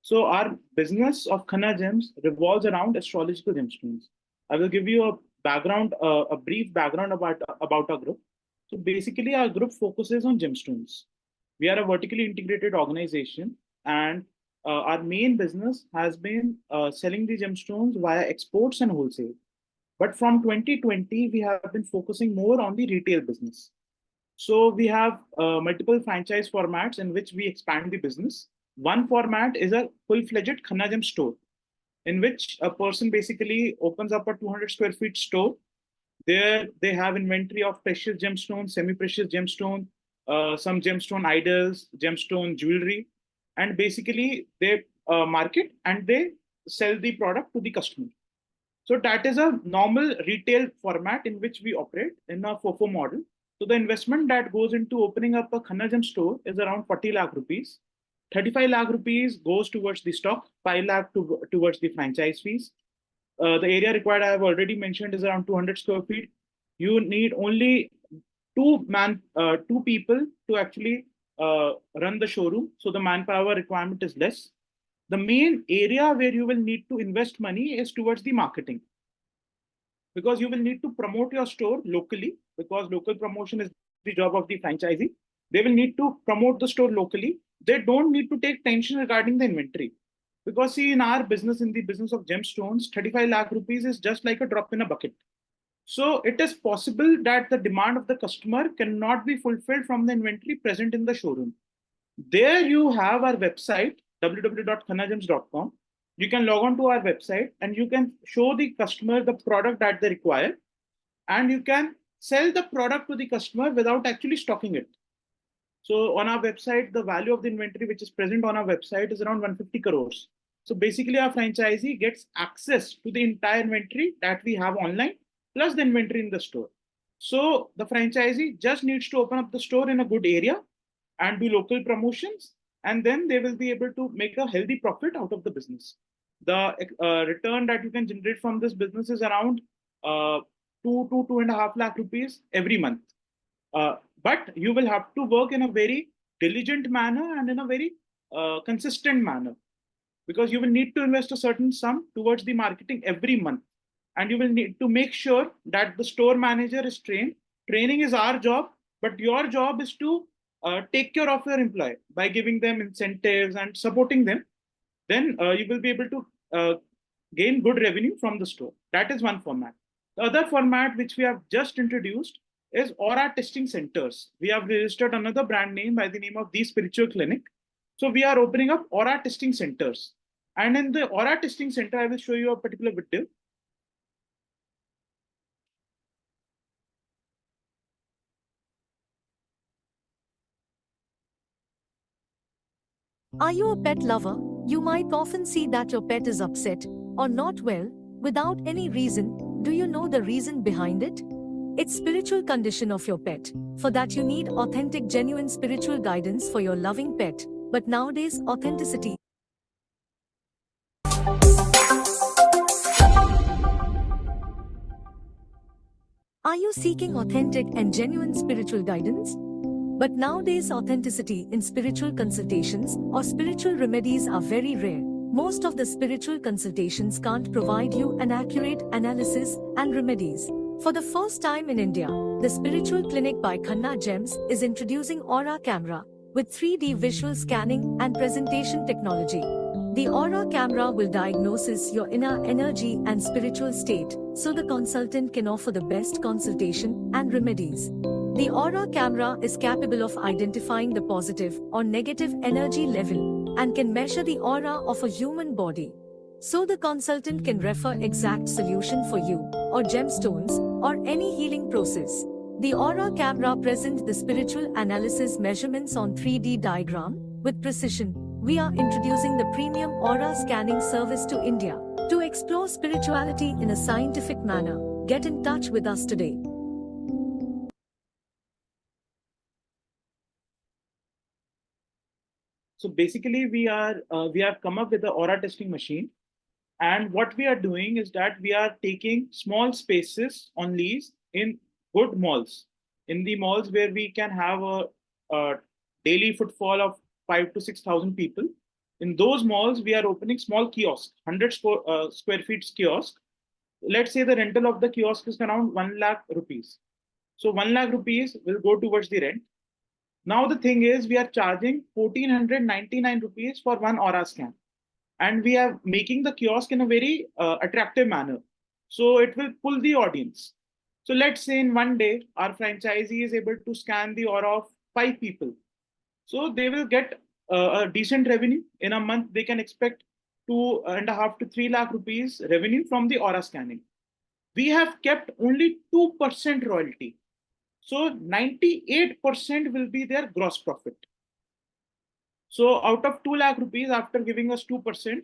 So our business of Khanna Gems revolves around astrological gemstones. I will give you a background, a brief background about our group. So basically our group focuses on gemstones. We are a vertically integrated organization and our main business has been selling the gemstones via exports and wholesale. But from 2020, we have been focusing more on the retail business. So we have multiple franchise formats in which we expand the business. One format is a full-fledged Khanna Gem store, in which a person basically opens up a 200 square feet store. There they have inventory of precious gemstones, semi-precious gemstone, some gemstone idols, gemstone jewelry, and basically they market and they sell the product to the customer. So that is a normal retail format in which we operate in a FOFO model. So the investment that goes into opening up a Khanna Gem store is around 40 lakh rupees. 35 lakh rupees goes towards the stock, 5 lakh towards the franchise fees. The area required, I have already mentioned, is around 200 square feet. You need only two people to actually run the showroom. So the manpower requirement is less. The main area where you will need to invest money is towards the marketing, because you will need to promote your store locally, because local promotion is the job of the franchisee. They will need to promote the store locally. They don't need to take tension regarding the inventory, because see, in our business, in the business of gemstones, 35 lakh rupees is just like a drop in a bucket. So it is possible that the demand of the customer cannot be fulfilled from the inventory present in the showroom. There you have our website, www.khannagems.com. You can log on to our website and you can show the customer the product that they require, and you can sell the product to the customer without actually stocking it. So on our website, the value of the inventory which is present on our website is around 150 crores. So basically our franchisee gets access to the entire inventory that we have online, plus the inventory in the store. So the franchisee just needs to open up the store in a good area and do local promotions, and then they will be able to make a healthy profit out of the business. The return that you can generate from this business is around 2 to 2.5 lakh rupees every month. But you will have to work in a very diligent manner and in a very consistent manner, because you will need to invest a certain sum towards the marketing every month. And you will need to make sure that the store manager is trained. Training is our job, but your job is to take care of your employee by giving them incentives and supporting them. Then you will be able to gain good revenue from the store. That is one format. The other format which we have just introduced is Aura Testing Centers. We have registered another brand name by the name of The Spiritual Clinic. So we are opening up Aura Testing Centers. And in the Aura Testing Center, I will show you a particular video. Are you a pet lover? You might often see that your pet is upset or not well without any reason. Do you know the reason behind it? It's spiritual condition of your pet. For that you need authentic, genuine spiritual guidance for your loving pet. But nowadays authenticity. Are you seeking authentic and genuine spiritual guidance? But nowadays authenticity in spiritual consultations or spiritual remedies are very rare. Most of the spiritual consultations can't provide you an accurate analysis and remedies. For the first time in India, the Spiritual Clinic by Khanna Gems is introducing Aura Camera with 3D visual scanning and presentation technology. The Aura Camera will diagnose your inner energy and spiritual state, so the consultant can offer the best consultation and remedies. The Aura Camera is capable of identifying the positive or negative energy level and can measure the aura of a human body. So the consultant can refer exact solution for you, or gemstones, or any healing process. The Aura Camera presents the spiritual analysis measurements on 3D diagram with precision. We are introducing the premium aura scanning service to India. To explore spirituality in a scientific manner, get in touch with us today. So basically, we have come up with the aura testing machine, and what we are doing is that we are taking small spaces on lease in good malls, in the malls where we can have a daily footfall of 5,000 to 6,000 people. In those malls, we are opening small kiosks, 100 square feet kiosk. Let's say the rental of the kiosk is around 1 lakh rupees. So 1 lakh rupees will go towards the rent. Now the thing is, we are charging 1,499 rupees for one aura scan, and we are making the kiosk in a very attractive manner. So it will pull the audience. So let's say in one day, our franchisee is able to scan the aura of 5 people. So they will get a decent revenue. In a month, they can expect 2.5 to 3 lakh rupees revenue from the aura scanning. We have kept only 2% royalty. So 98% will be their gross profit. So out of 2 lakh rupees, after giving us 2%,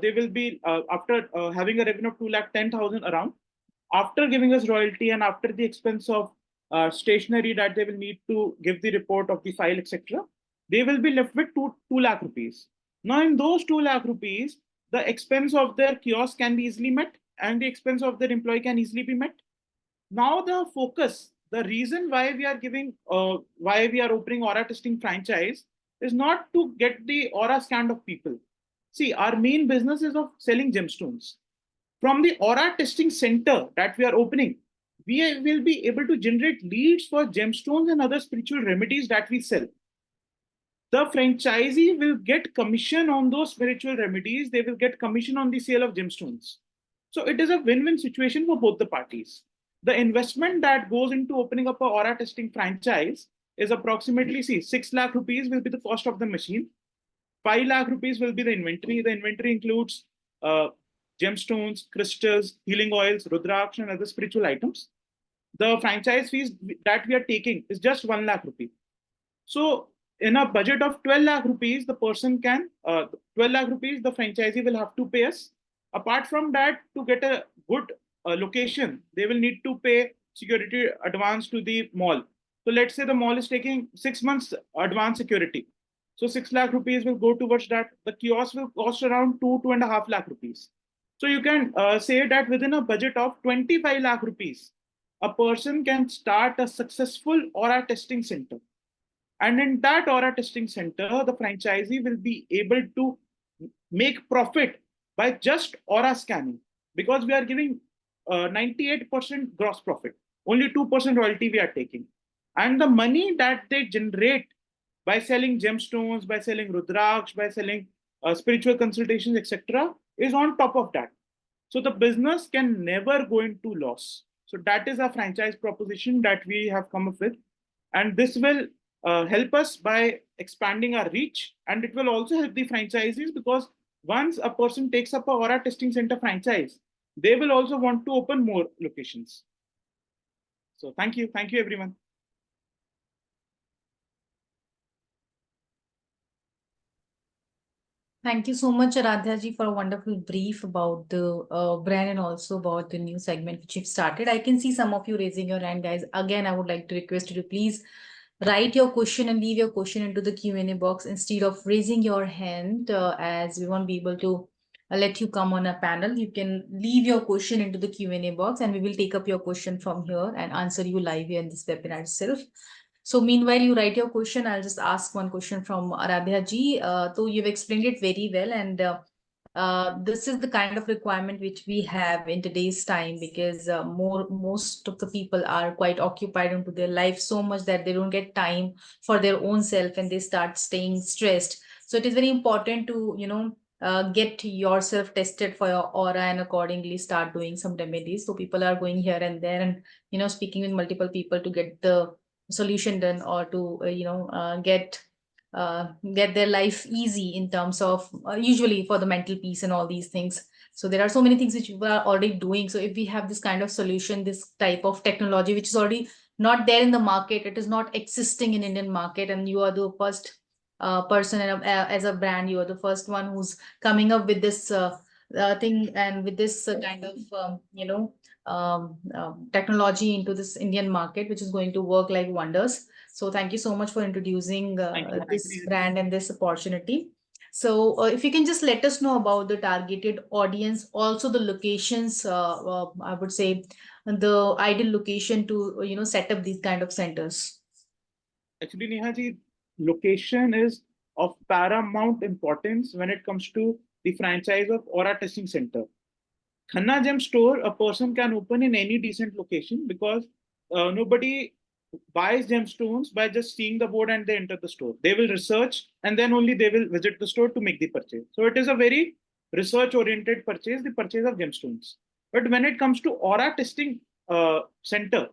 they will be, after having a revenue of 2,10,000 around, after giving us royalty and after the expense of stationery that they will need to give the report of the file, etc., they will be left with 2 lakh rupees. Now in those 2 lakh rupees, the expense of their kiosk can be easily met and the expense of their employee can easily be met. Now the focus, the reason why we are why we are opening aura testing franchise is not to get the aura scanned of people. See, our main business is of selling gemstones. From the aura testing center that we are opening, we will be able to generate leads for gemstones and other spiritual remedies that we sell. The franchisee will get commission on those spiritual remedies. They will get commission on the sale of gemstones. So it is a win-win situation for both the parties. The investment that goes into opening up a aura testing franchise is approximately, 6 lakh rupees will be the cost of the machine. 5 lakh rupees will be the inventory. The inventory includes gemstones, crystals, healing oils, rudraksh, and other spiritual items. The franchise fees that we are taking is just 1 lakh rupees. So in a budget of 12 lakh rupees, the person can, 12 lakh rupees, the franchisee will have to pay us. Apart from that, to get a good location, they will need to pay security advance to the mall. So let's say the mall is taking 6 months advance security. So 6 lakh rupees will go towards that. The kiosk will cost around 2.5 lakh rupees. So you can say that within a budget of 25 lakh rupees, a person can start a successful aura testing center. And in that aura testing center, the franchisee will be able to make profit by just aura scanning, because we are giving 98% gross profit, only 2% royalty we are taking. And the money that they generate by selling gemstones, by selling rudraksh, by selling spiritual consultations, etc., is on top of that. So the business can never go into loss. So that is a franchise proposition that we have come up with. And this will help us by expanding our reach. And it will also help the franchisees, because once a person takes up a aura testing center franchise, they will also want to open more locations. So thank you. Thank you, everyone. Thank you so much, Aradhya ji, for a wonderful brief about the brand and also about the new segment which you've started. I can see some of you raising your hand, guys. Again, I would like to request you to please write your question and leave your question into the Q&A box instead of raising your hand, as we won't be able to let you come on a panel. You can leave your question into the Q&A box and we will take up your question from here and answer you live here in this webinar itself. So meanwhile, you write your question. I'll just ask one question from Aradhya ji. So you've explained it very well, and this is the kind of requirement which we have in today's time, because most of the people are quite occupied into their life so much that they don't get time for their own self and they start staying stressed. So it is very important to, get yourself tested for your aura and accordingly start doing some remedies. So people are going here and there and, speaking with multiple people to get the solution done, or to get their life easy in terms of usually for the mental peace and all these things. So there are so many things which people are already doing. So if we have this kind of solution, this type of technology which is already not there in the market, it is not existing in Indian market, and you are the first person, and as a brand, you are the first one who's coming up with this thing and with this kind of technology into this Indian market, which is going to work like wonders. So thank you so much for introducing this brand and this opportunity. So if you can just let us know about the targeted audience, also the locations, I would say the ideal location to, set up these kind of centers. Actually, Neha, location is of paramount importance when it comes to the franchise of aura testing center. Khanna Gem store, a person can open in any decent location, because nobody buys gemstones by just seeing the board and they enter the store. They will research and then only they will visit the store to make the purchase. So it is a very research oriented purchase, the purchase of gemstones. But when it comes to aura testing center,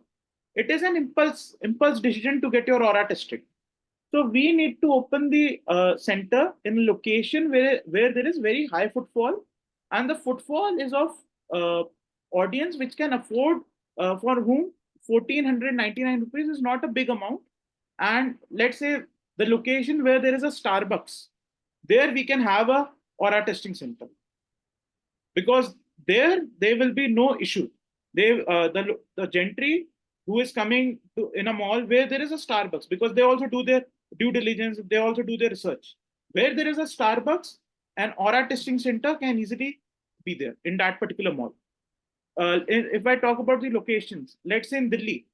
it is an impulse decision to get your aura tested. So we need to open the center in a location where there is very high footfall, and the footfall is of audience which can afford, for whom 1499 rupees is not a big amount. And let's say the location where there is a Starbucks, there we can have a aura testing center, because there will be no issue. The gentry who is coming to in a mall where there is a Starbucks, because they also do their due diligence, they also do their research. Where there is a Starbucks, an aura testing center can easily be there in that particular mall. If I talk about the locations, let's say in Delhi,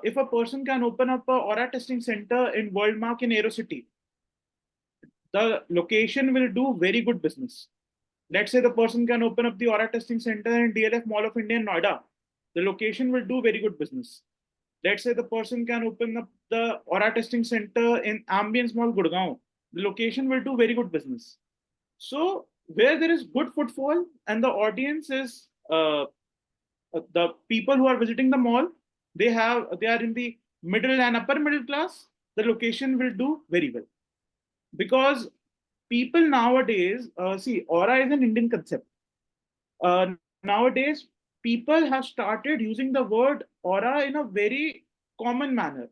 if a person can open up a aura testing center in Worldmark in Aerocity, the location will do very good business. Let's say the person can open up the aura testing center in DLF Mall of India in Noida, the location will do very good business. Let's say the person can open up the aura testing center in Ambience Mall, Gurgaon, the location will do very good business. So where there is good footfall and the audience is the people who are visiting the mall, they are in the middle and upper middle class, the location will do very well. Because people nowadays, see, aura is an Indian concept. Nowadays, people have started using the word aura in a very common manner.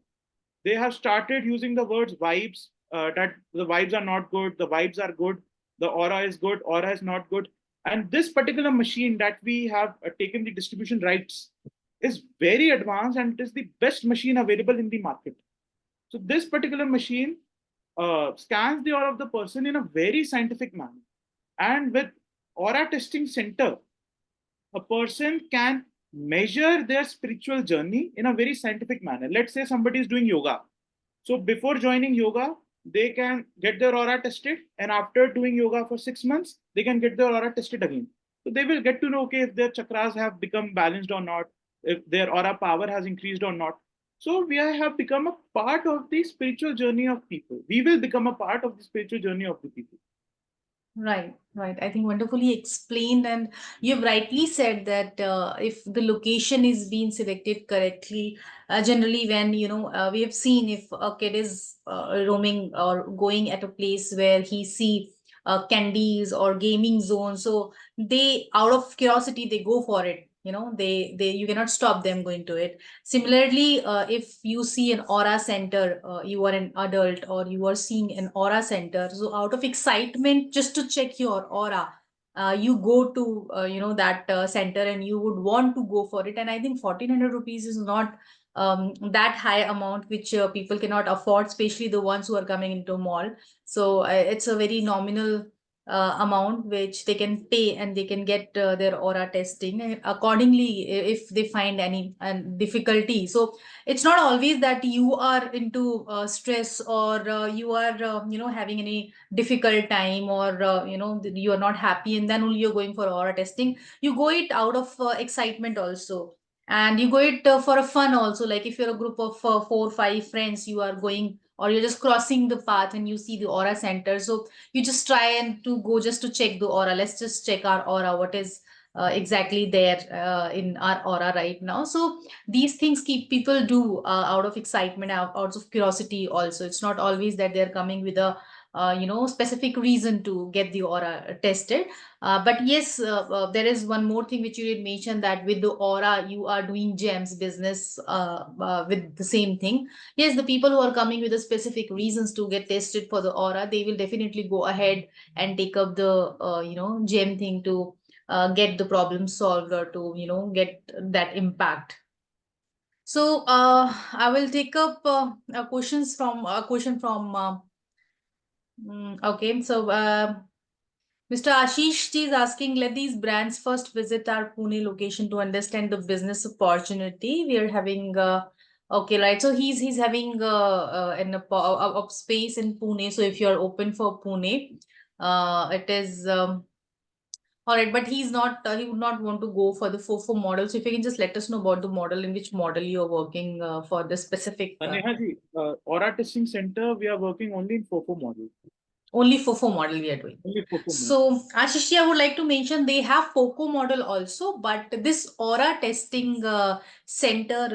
They have started using the words vibes, that the vibes are not good, the vibes are good, the aura is good, aura is not good. And this particular machine that we have taken the distribution rights is very advanced, and it is the best machine available in the market. So this particular machine scans the aura of the person in a very scientific manner. And with aura testing center, a person can measure their spiritual journey in a very scientific manner. Let's say somebody is doing yoga. So before joining yoga, they can get their aura tested, and after doing yoga for 6 months, they can get their aura tested again. So they will get to know, okay, if their chakras have become balanced or not, if their aura power has increased or not. So we have become a part of the spiritual journey of people. We will become a part of the spiritual journey of the people. Right, right. I think wonderfully explained, and you've rightly said that if the location is being selected correctly, generally when we have seen if a kid is roaming or going at a place where he see candies or gaming zones, so they out of curiosity they go for it. They you cannot stop them going to it. Similarly, if you see an aura center, you are an adult or you are seeing an aura center, so out of excitement just to check your aura, you go to that center and you would want to go for it. And I think 1400 rupees is not that high amount which people cannot afford, especially the ones who are coming into mall. So it's a very nominal amount which they can pay, and they can get their aura testing and accordingly if they find any difficulty. So it's not always that you are into stress or you are having any difficult time or you are not happy and then only you're going for aura testing. You go it out of excitement also, and you go it for a fun also. Like if you're a group of 4 or 5 friends, you are going or you're just crossing the path and you see the aura center, so you just try and to go just to check the aura. Let's just check our aura, what is exactly there in our aura right now. So these things keep people do out of excitement, out of curiosity also. It's not always that they're coming with a specific reason to get the aura tested. But yes, there is one more thing which you did mention, that with the aura you are doing gems business with the same thing. Yes, the people who are coming with a specific reasons to get tested for the aura, they will definitely go ahead and take up the gem thing to get the problem solved or to get that impact. So I will take up a question from okay. So Mr. Ashish ji is asking, let these brands first visit our Pune location to understand the business opportunity. We are having okay, right. So he's having a space in Pune. So if you are open for Pune, it is all right. But he's not. He would not want to go for the FOFO model. So if you can just let us know about the model, in which model you are working for the specific. Neha ji, aura testing center, we are working only in FOFO model. Only FOFO model we are doing. Only FOFO model. So Ashish, I would like to mention they have FOCO model also, but this aura testing center,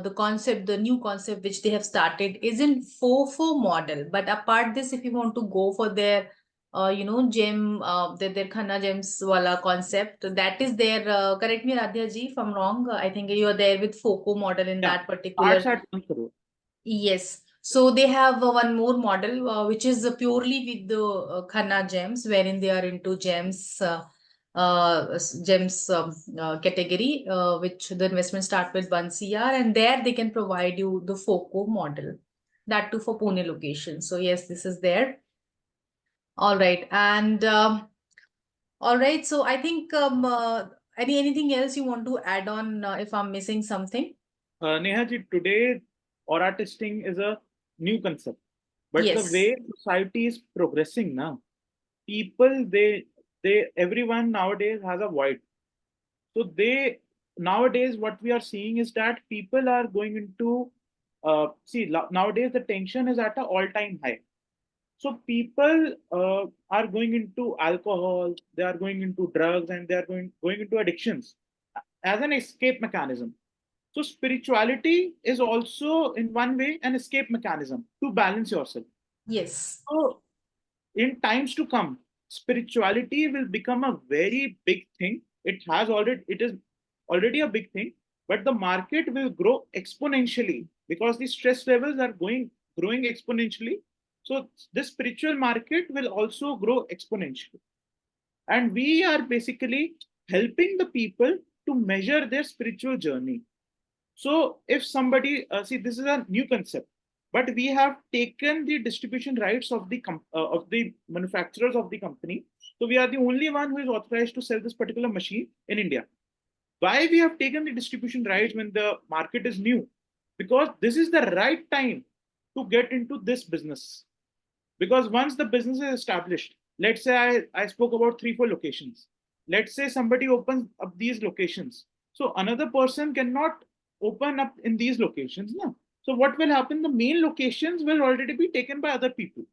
the concept, the new concept which they have started is in FOFO model. But apart this, if you want to go for their gem, their Khanna gems wala concept, that is their, correct me Radhya ji if I'm wrong, I think you are there with FOCO model in that particular. Starts at 1 crore. Yes. So they have one more model which is purely with the Khanna gems, wherein they are into gems category, which the investment start with 1 CR, and there they can provide you the FOCO model, that too for Pune location. So yes, this is there. All right, and all right. So I think anything else you want to add on if I'm missing something? Neha ji, today aura testing is a new concept, but Yes. the way society is progressing now, people everyone nowadays has a void. So nowadays what we are seeing is that people are going into nowadays the tension is at an all-time high. So people are going into alcohol, they are going into drugs, and they are going into addictions as an escape mechanism. So spirituality is also in one way an escape mechanism to balance yourself. Yes. So in times to come, spirituality will become a very big thing. It is already a big thing, but the market will grow exponentially because the stress levels are growing exponentially. So the spiritual market will also grow exponentially. And we are basically helping the people to measure their spiritual journey. So if somebody, this is a new concept, but we have taken the distribution rights of the manufacturers of the company. So we are the only one who is authorized to sell this particular machine in India. Why we have taken the distribution rights when the market is new? Because this is the right time to get into this business. Because once the business is established, let's say I spoke about 3-4 locations. Let's say somebody opens up these locations. So another person cannot open up in these locations. No. So what will happen? The main locations will already be taken by other people.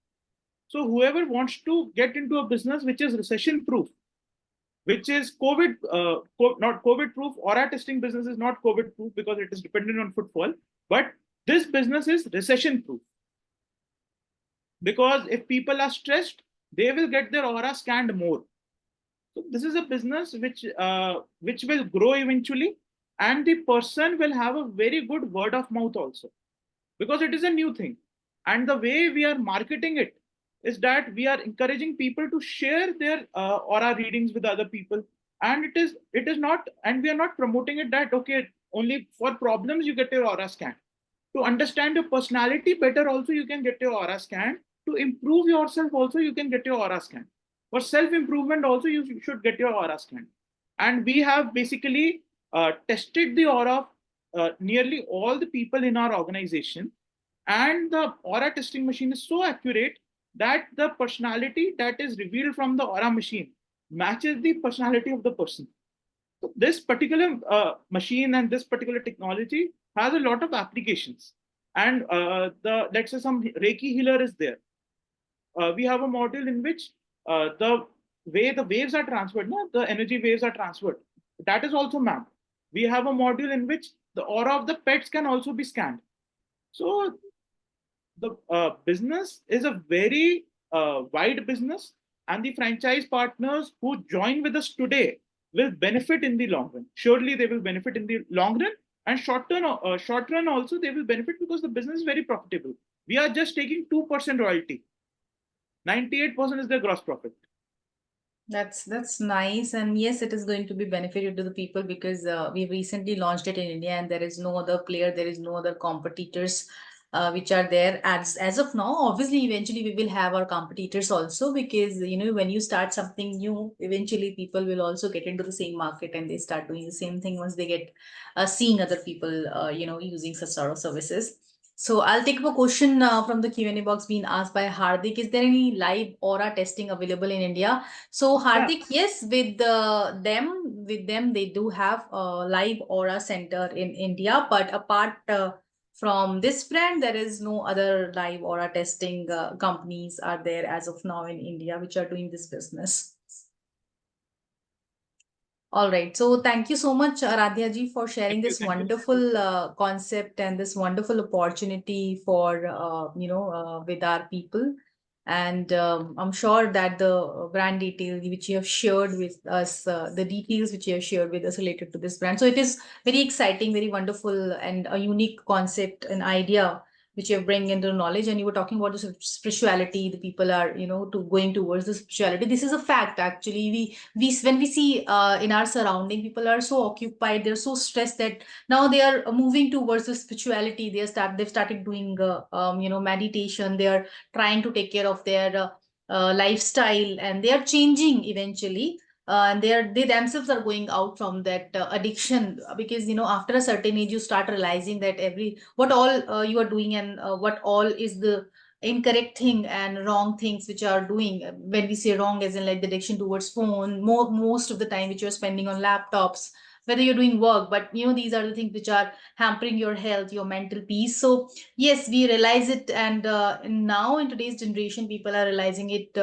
So whoever wants to get into a business which is recession proof, which is not COVID proof, aura testing business is not COVID proof because it is dependent on footfall, but this business is recession proof. Because if people are stressed, they will get their aura scanned more. So this is a business which will grow eventually, and the person will have a very good word of mouth also, because it is a new thing. And the way we are marketing it is that we are encouraging people to share their aura readings with other people. And it is not, and we are not promoting it that, okay, only for problems you get your aura scanned. To understand your personality better also, you can get your aura scanned. To improve yourself also, you can get your aura scanned. For self-improvement also, you should get your aura scanned. And we have basically tested the aura of nearly all the people in our organization. And the aura testing machine is so accurate that the personality that is revealed from the aura machine matches the personality of the person. So this particular machine and this particular technology has a lot of applications. And let's say some Reiki healer is there. We have a module in which the way the waves are transferred, the energy waves are transferred, that is also mapped. We have a module in which the aura of the pets can also be scanned. So the business is a very wide business, and the franchise partners who join with us today will benefit in the long run. Surely they will benefit in the long run, and short run also they will benefit, because the business is very profitable. We are just taking 2% royalty. 98% is their gross profit. That's nice, and yes, it is going to be beneficial to the people, because we recently launched it in India, and there is no other player, there is no other competitors which are there as of now. Obviously, eventually we will have our competitors also, because when you start something new, eventually people will also get into the same market, and they start doing the same thing once they get seeing other people using such sort of services. So I'll take up a question from the Q&A box being asked by Hardik. Is there any live aura testing available in India? So Hardik, yes, with them, they do have a live aura center in India, but apart from this brand, there is no other live aura testing companies are there as of now in India which are doing this business. All right. So thank you so much, Aradhya ji, for sharing this wonderful concept and this wonderful opportunity for, with our people. And I'm sure that the brand details which you have shared with us, the details which you have shared with us related to this brand. So it is very exciting, very wonderful, and a unique concept and idea which you bring into knowledge. And you were talking about the spirituality, the people are going towards the spirituality. This is a fact. Actually, we when we see in our surrounding, people are so occupied, they're so stressed, that now they are moving towards the spirituality. They've started doing meditation. They are trying to take care of their lifestyle, and they are changing eventually. And they themselves are going out from that addiction, because after a certain age you start realizing that what all you are doing, and what all is the incorrect thing and wrong things which are doing. When we say wrong, as in like the addiction towards phone, most of the time which you're spending on laptops, whether you're doing work, but these are the things which are hampering your health, your mental peace. So yes, we realize it, and now in today's generation, people are realizing it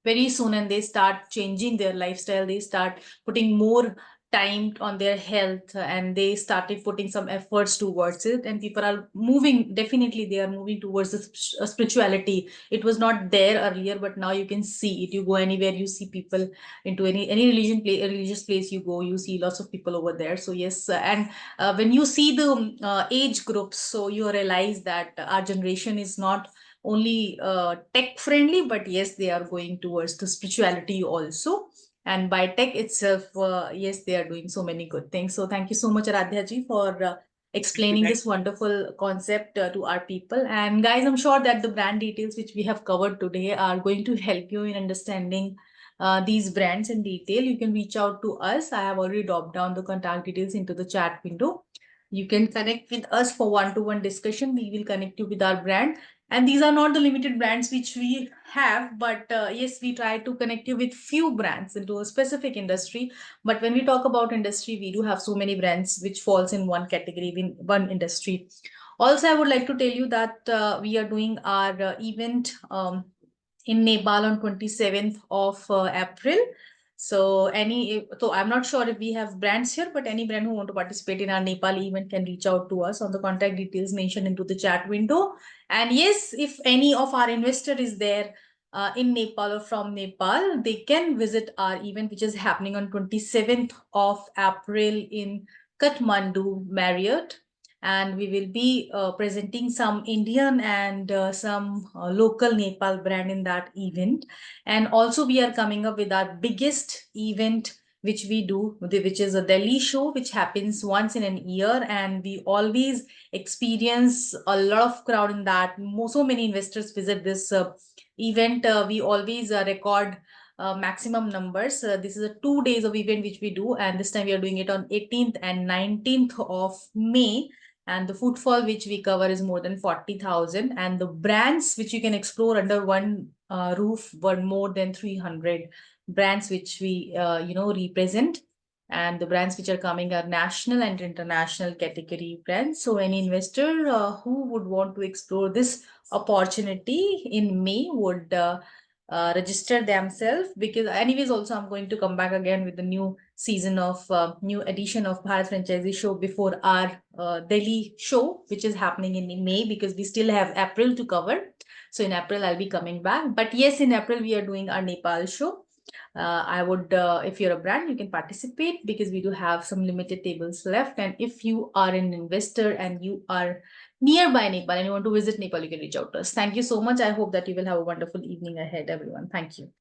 very soon, and they start changing their lifestyle. They start putting more time on their health, and they started putting some efforts towards it, and people are moving, definitely they are moving towards the spirituality. It was not there earlier, but now you can see it. You go anywhere, you see people into any religious place you go, you see lots of people over there. So yes, and when you see the age groups, so you realize that our generation is not only tech friendly, but yes, they are going towards the spirituality also. And by tech itself, yes, they are doing so many good things. So thank you so much, Aradhya ji, for explaining this wonderful concept to our people. And guys, I'm sure that the brand details which we have covered today are going to help you in understanding these brands in detail, you can reach out to us. I have already dropped down the contact details into the chat window. You can connect with us for one-to-one discussion. We will connect you with our brand. And these are not the limited brands which we have, but yes, we try to connect you with few brands into a specific industry. But when we talk about industry, we do have so many brands which falls in one category, in one industry. Also, I would like to tell you that we are doing our event in Nepal on 27th of April. So I'm not sure if we have brands here, but any brand who want to participate in our Nepal event can reach out to us on the contact details mentioned into the chat window. And yes, if any of our investor is there in Nepal or from Nepal, they can visit our event, which is happening on 27th of April in Kathmandu Marriott. And we will be presenting some Indian and some local Nepal brand in that event. And also we are coming up with our biggest event which we do, which is a Delhi show, which happens once in a year, and we always experience a lot of crowd in that. So many investors visit this event. We always record maximum numbers. This is a 2 days of event which we do, and this time we are doing it on 18th and 19th of May. And the footfall which we cover is more than 40,000, and the brands which you can explore under one roof were more than 300 brands which we represent. And the brands which are coming are national and international category brands. So any investor who would want to explore this opportunity in May would register themselves, because anyways also I'm going to come back again with the new season of new edition of Bharat Franchisee Show before our Delhi show, which is happening in May, because we still have April to cover. So in April I'll be coming back, but yes, in April we are doing our Nepal show. I would, if you're a brand, you can participate, because we do have some limited tables left. And if you are an investor and you are nearby Nepal and you want to visit Nepal, you can reach out to us. Thank you so much. I hope that you will have a wonderful evening ahead, everyone. Thank you.